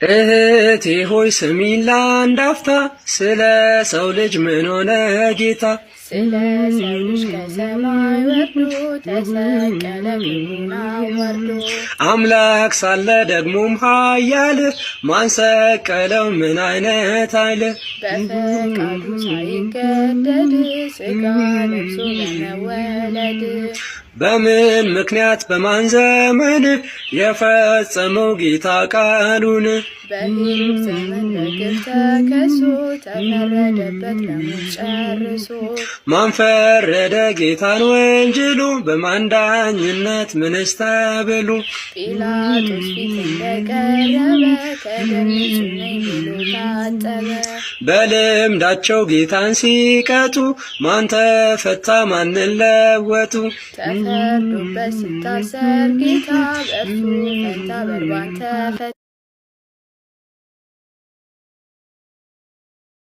እህቴ ሆይ ስሚኝ ለአንድ አፍታ፣ ስለ ሰው ልጅ ምን ሆነ ጌታ? ስለ ሰው ልጅ ከሰማይ ወርዶ ተሰቀለ ክብሩን አዋርዶ። አምላክ ሳለ ደግሞም ኃያል ማን ሰቀለው? ምን አይነት ኃይል? በፈቃዱ ሳይገደድ ሥጋ ለብሶ በመወለድ። በምን ምክንያት በማን ዘመን የፈጸመው ጌታ ቃሉን? በሄኖክ ዘመን በግፍ ተከሶ ተፈረደበት ለሞት ጨርሶ። ማን ፈረደ ጌታን ወንጅሉ? በማን ዳኝነት ምንስ ተብሎ? ጲላጦስ ፊት እንደቀረበ ከደም ንጹሕ ነኝ ብሎ ታጠበ። በልምዳቸው ጌታን ሲቀጡ ማን ተፈታ ማንን ለወጡ? ተፈርዶበት ሲታሰር ጌታ በእርሱ ፈንታ በርባን ተፈታ።